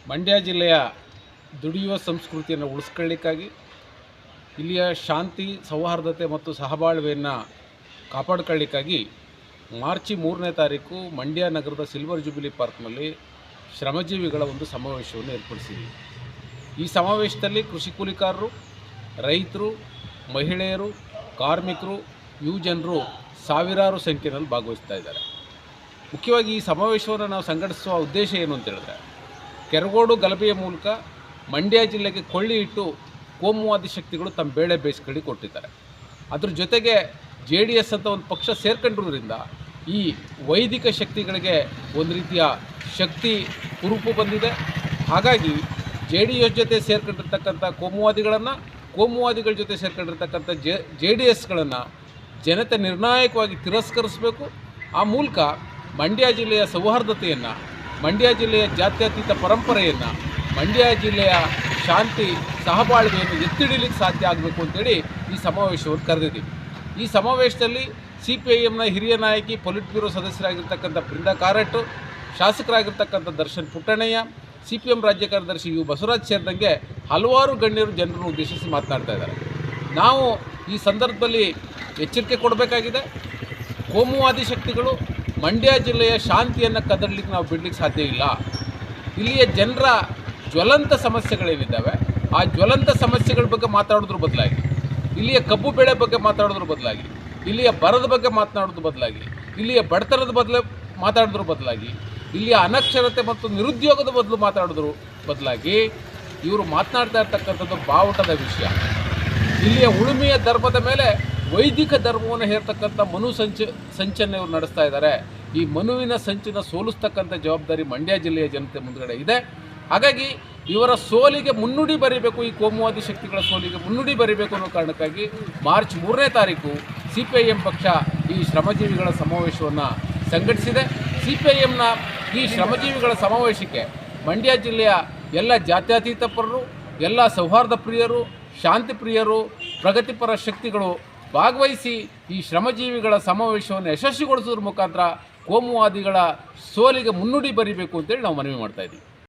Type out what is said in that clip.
ಮಂಡ್ಯ ಜಿಲ್ಲೆಯ ದುಡಿಯುವ ಸಂಸ್ಕೃತಿಯನ್ನು ಉಳಿಸ್ಕೊಳ್ಳಿಕ್ಕಾಗಿ ಇಲ್ಲಿಯ ಶಾಂತಿ ಸೌಹಾರ್ದತೆ ಮತ್ತು ಸಹಬಾಳ್ವೆಯನ್ನು ಕಾಪಾಡ್ಕೊಳ್ಳಿಕ್ಕಾಗಿ ಮಾರ್ಚ್ 3ನೇ ತಾರೀಕು ಮಂಡ್ಯ ನಗರದ ಸಿಲ್ವರ್ ಜುಬಿಲಿ ಪಾರ್ಕ್ನಲ್ಲಿ ಶ್ರಮಜೀವಿಗಳ ಒಂದು ಸಮಾವೇಶವನ್ನು ಏರ್ಪಡಿಸಿದ್ವಿ. ಈ ಸಮಾವೇಶದಲ್ಲಿ ಕೃಷಿ ಕೂಲಿಕಾರರು, ರೈತರು, ಮಹಿಳೆಯರು, ಕಾರ್ಮಿಕರು, ಯುವಜನರು ಸಾವಿರಾರು ಸಂಖ್ಯೆಯಲ್ಲಿ ಭಾಗವಹಿಸ್ತಾ ಇದ್ದಾರೆ. ಮುಖ್ಯವಾಗಿ ಈ ಸಮಾವೇಶವನ್ನು ನಾವು ಸಂಘಟಿಸುವ ಉದ್ದೇಶ ಏನು ಅಂತ ಹೇಳಿದ್ರೆ, ಕೆರಗೋಡು ಗಲಭೆಯ ಮೂಲಕ ಮಂಡ್ಯ ಜಿಲ್ಲೆಗೆ ಕೊಳ್ಳಿ ಇಟ್ಟು ಕೋಮುವಾದಿ ಶಕ್ತಿಗಳು ತಮ್ಮ ಬೇಳೆ ಬೇಯಿಸ್ಕೊಳ್ಳಿ ಕೊಟ್ಟಿದ್ದಾರೆ. ಅದ್ರ ಜೊತೆಗೆ JDS ಅಂತ ಒಂದು ಪಕ್ಷ ಸೇರ್ಕೊಂಡಿರೋದ್ರಿಂದ ಈ ವೈದಿಕ ಶಕ್ತಿಗಳಿಗೆ ಒಂದು ರೀತಿಯ ಶಕ್ತಿ ಕುರುಪು ಬಂದಿದೆ. ಹಾಗಾಗಿ JDS ಜೊತೆ ಸೇರ್ಕೊಂಡಿರ್ತಕ್ಕಂಥ ಕೋಮುವಾದಿಗಳ ಜೊತೆ ಸೇರ್ಕೊಂಡಿರ್ತಕ್ಕಂಥ JDSಗಳನ್ನು ಜನತೆ ನಿರ್ಣಾಯಕವಾಗಿ ತಿರಸ್ಕರಿಸಬೇಕು. ಆ ಮೂಲಕ ಮಂಡ್ಯ ಜಿಲ್ಲೆಯ ಸೌಹಾರ್ದತೆಯನ್ನು, ಮಂಡ್ಯ ಜಿಲ್ಲೆಯ ಜಾತ್ಯತೀತ ಪರಂಪರೆಯನ್ನು, ಮಂಡ್ಯ ಜಿಲ್ಲೆಯ ಶಾಂತಿ ಸಹಬಾಳ್ವೆಯನ್ನು ಎತ್ತಿಡಿಲಿಕ್ಕೆ ಸಾಧ್ಯ ಆಗಬೇಕು ಅಂತೇಳಿ ಈ ಸಮಾವೇಶವನ್ನು ಕರೆದಿದ್ದೀವಿ. ಈ ಸಮಾವೇಶದಲ್ಲಿ CPIMನ ಹಿರಿಯ ನಾಯಕಿ, ಪೊಲಿಟ್ ಬ್ಯೂರೋ ಸದಸ್ಯರಾಗಿರ್ತಕ್ಕಂಥ ಬೃಂದಾ ಕಾರಟ್, ಶಾಸಕರಾಗಿರ್ತಕ್ಕಂಥ ದರ್ಶನ್ ಪುಟ್ಟಣ್ಣಯ್ಯ, CPM ರಾಜ್ಯ ಕಾರ್ಯದರ್ಶಿ ಯು ಬಸವರಾಜ್ ಸೇರಿದಂಗೆ ಹಲವಾರು ಗಣ್ಯರು ಜನರನ್ನು ಉದ್ದೇಶಿಸಿ ಮಾತನಾಡ್ತಾ ಇದ್ದಾರೆ. ನಾವು ಈ ಸಂದರ್ಭದಲ್ಲಿ ಎಚ್ಚರಿಕೆ ಕೊಡಬೇಕಾಗಿದೆ. ಕೋಮುವಾದಿ ಶಕ್ತಿಗಳು ಮಂಡ್ಯ ಜಿಲ್ಲೆಯ ಶಾಂತಿಯನ್ನು ಕದಡಲಿಕ್ಕೆ ನಾವು ಬಿಡಲಿಕ್ಕೆ ಸಾಧ್ಯ ಇಲ್ಲ. ಇಲ್ಲಿಯ ಜನರ ಜ್ವಲಂತ ಸಮಸ್ಯೆಗಳೇನಿದ್ದಾವೆ, ಆ ಜ್ವಲಂತ ಸಮಸ್ಯೆಗಳ ಬಗ್ಗೆ ಮಾತಾಡೋದ್ರ ಬದಲಾಗಿ, ಇಲ್ಲಿಯ ಕಬ್ಬು ಬೆಳೆ ಬಗ್ಗೆ ಮಾತಾಡೋದ್ರ ಬದಲಾಗಿ, ಇಲ್ಲಿಯ ಬರದ ಬಗ್ಗೆ ಮಾತನಾಡೋದ್ರ ಬದಲಾಗಿ, ಇಲ್ಲಿಯ ಬಡತನದ ಮಾತಾಡೋದ್ರ ಬದಲಾಗಿ, ಇಲ್ಲಿಯ ಅನಕ್ಷರತೆ ಮತ್ತು ನಿರುದ್ಯೋಗದ ಮಾತಾಡೋದ್ರ ಬದಲಾಗಿ ಇವರು ಮಾತನಾಡ್ತಾ ಇರ್ತಕ್ಕಂಥದ್ದು ಬಾವುಟದ ವಿಷಯ. ಇಲ್ಲಿಯ ಉಳುಮೆಯ ಧರ್ಮದ ಮೇಲೆ ವೈದಿಕ ಧರ್ಮವನ್ನು ಹೇರ್ತಕ್ಕಂಥ ಸಂಚನ್ನು ಇವರು ನಡೆಸ್ತಾ ಇದ್ದಾರೆ. ಈ ಮನುವಿನ ಸಂಚನ್ನು ಸೋಲಿಸ್ತಕ್ಕಂಥ ಜವಾಬ್ದಾರಿ ಮಂಡ್ಯ ಜಿಲ್ಲೆಯ ಜನತೆ ಮುಂದುಗಡೆ ಇದೆ. ಹಾಗಾಗಿ ಇವರ ಸೋಲಿಗೆ ಮುನ್ನುಡಿ ಬರೀಬೇಕು, ಈ ಕೋಮುವಾದಿ ಶಕ್ತಿಗಳ ಸೋಲಿಗೆ ಮುನ್ನುಡಿ ಬರೀಬೇಕು ಅನ್ನೋ ಕಾರಣಕ್ಕಾಗಿ ಮಾರ್ಚ್ 3ನೇ ತಾರೀಕು CPIM ಪಕ್ಷ ಈ ಶ್ರಮಜೀವಿಗಳ ಸಮಾವೇಶವನ್ನು ಸಂಘಟಿಸಿದೆ. CPIMನ ಈ ಶ್ರಮಜೀವಿಗಳ ಸಮಾವೇಶಕ್ಕೆ ಮಂಡ್ಯ ಜಿಲ್ಲೆಯ ಎಲ್ಲ ಜಾತ್ಯತೀತ ಪರರು, ಎಲ್ಲ ಸೌಹಾರ್ದ ಪ್ರಿಯರು, ಶಾಂತಿ ಪ್ರಿಯರು, ಪ್ರಗತಿಪರ ಶಕ್ತಿಗಳು ಭಾಗವಹಿಸಿ ಈ ಶ್ರಮಜೀವಿಗಳ ಸಮಾವೇಶವನ್ನು ಯಶಸ್ವಿಗೊಳಿಸೋದ್ರ ಮುಖಾಂತರ ಕೋಮುವಾದಿಗಳ ಸೋಲಿಗೆ ಮುನ್ನುಡಿ ಬರೀಬೇಕು ಅಂತೇಳಿ ನಾವು ಮನವಿ ಮಾಡ್ತಾಯಿದ್ದೀವಿ.